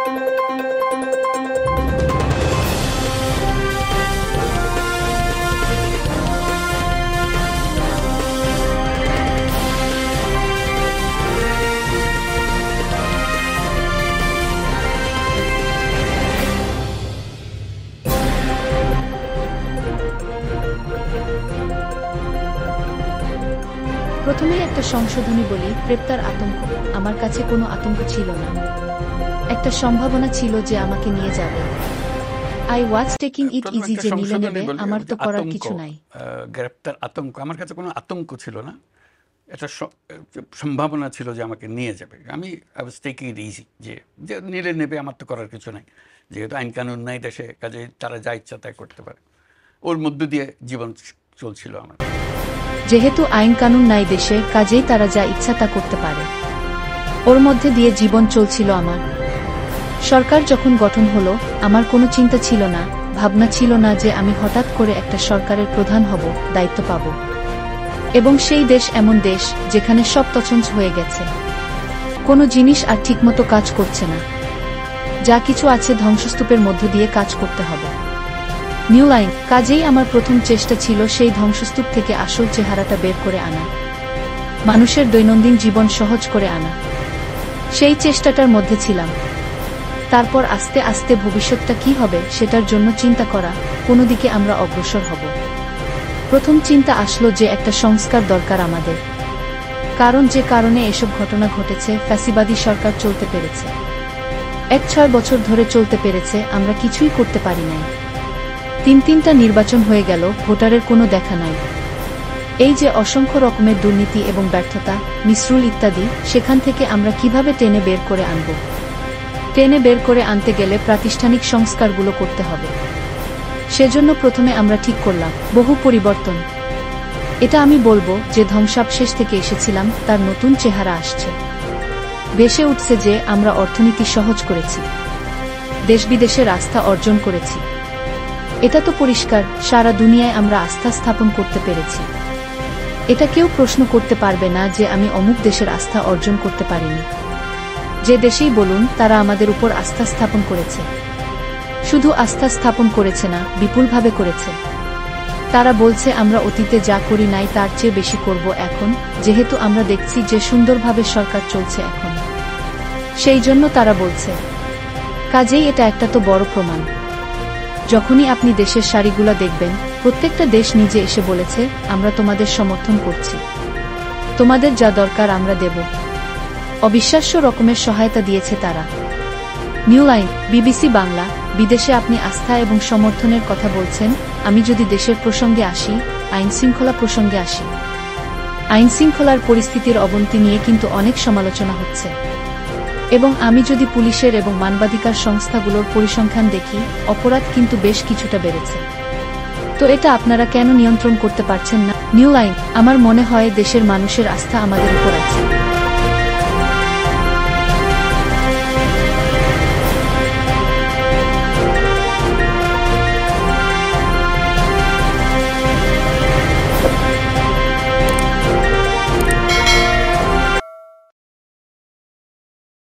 প্রথমেই একটা সংশোধনী বলি, গ্রেপ্তার আতঙ্ক আমার কাছে কোনো আতঙ্ক ছিল না। একটা সম্ভাবনা ছিল যে আমাকে নিয়ে যাবে। I was taking it easy, যে নিলে নেবে, আমার তো করার কিছু নাই। গ্রেপ্তার আতঙ্ক আমার কাছে কোনো আতঙ্ক ছিল না, একটা সম্ভাবনা ছিল যে আমাকে নিয়ে যাবে। আমি I was taking it easy, যে নিলে নেবে, আমার তো করার কিছু নাই, যেহেতু আইন কানুন নাই দেশে, কাজে তারা যা ইচ্ছা তাই করতে পারে। ওর মধ্য দিয়ে জীবন চলছিল আমার। যেহেতু আইন কানুন নাই দেশে, কাজেই তারা যা ইচ্ছা তা করতে পারে। ওর মধ্যে দিয়ে জীবন চলছিল আমার। সরকার যখন গঠন হলো, আমার কোনো চিন্তা ছিল না, ভাবনা ছিল না যে আমি হঠাৎ করে একটা সরকারের প্রধান হব, দায়িত্ব পাব। এবং সেই দেশ এমন দেশ যেখানে সব তছনছ হয়ে গেছে, কোনো জিনিস আর ঠিকমতো কাজ করছে না, যা কিছু আছে ধ্বংসস্তূপের মধ্য দিয়ে কাজ করতে হবে। New line. কাজেই আমার প্রথম চেষ্টা ছিল সেই ধ্বংসস্তূপ থেকে আসল চেহারাটা বের করে আনা, মানুষের দৈনন্দিন জীবন সহজ করে আনা। সেই চেষ্টাটার মধ্যে ছিলাম। তারপর আস্তে আস্তে ভবিষ্যৎটা কি হবে সেটার জন্য চিন্তা করা, কোন দিকে আমরা অগ্রসর হব। প্রথম চিন্তা আসলো যে একটা সংস্কার দরকার আমাদের, কারণ যে কারণে এসব ঘটনা ঘটেছে, ফ্যাসিবাদী সরকার চলতে পেরেছে, 6 বছর ধরে চলতে পেরেছে, আমরা কিছুই করতে পারি নাই। 3টা নির্বাচন হয়ে গেল, ভোটারের কোনো দেখা নাই। এই যে অসংখ্য রকমের দুর্নীতি এবং ব্যর্থতা, মিসরুল ইত্যাদি, সেখান থেকে আমরা কিভাবে টেনে বের করে আনব? টেনে বের করে আনতে গেলে প্রাতিষ্ঠানিক সংস্কারগুলো করতে হবে। সেজন্য প্রথমে আমরা ঠিক করলাম বহু পরিবর্তন। এটা আমি বলবো যে ধ্বংসাবশেষ থেকে এসেছিলাম, তার নতুন চেহারা আসছে, ভেসে উঠছে। যে আমরা অর্থনীতি সহজ করেছি, দেশ বিদেশের আস্থা অর্জন করেছি, এটা তো পরিষ্কার। সারা দুনিয়ায় আমরা আস্থা স্থাপন করতে পেরেছি। এটা কেউ প্রশ্ন করতে পারবে না যে আমি অমুক দেশের আস্থা অর্জন করতে পারিনি। যে দেশেই বলুন, তারা আমাদের উপর আস্থা স্থাপন করেছে। শুধু আস্থা স্থাপন করেছে না, বিপুলভাবে করেছে। তারা বলছে আমরা অতীতে যা করি নাই তার চেয়ে বেশি করব এখন, যেহেতু আমরা দেখছি যে সুন্দরভাবে সরকার চলছে এখন, সেই জন্য তারা বলছে। কাজেই এটা একটা তো বড় প্রমাণ। যখনই আপনি দেশের সারিগুলা দেখবেন, প্রত্যেকটা দেশ নিজে এসে বলেছে আমরা তোমাদের সমর্থন করছি, তোমাদের যা দরকার আমরা দেব। অবিশ্বাস্য রকমের সহায়তা দিয়েছে তারা। New line, BBC Bangla. বিদেশে আপনি আস্থা এবং সমর্থনের কথা বলছেন, আমি যদি দেশের প্রসঙ্গে আসি, আইন শৃঙ্খলা প্রসঙ্গে আসি, আইন শৃঙ্খলার পরিস্থিতির অবনতি নিয়ে কিন্তু অনেক সমালোচনা হচ্ছে। এবং আমি যদি পুলিশের এবং মানবাধিকার সংস্থাগুলোর পরিসংখ্যান দেখি, অপরাধ কিন্তু বেশ কিছুটা বেড়েছে। তো এটা আপনারা কেন নিয়ন্ত্রণ করতে পারছেন না? নিউ লাইন, আমার মনে হয় দেশের মানুষের আস্থা আমাদের উপর আছে।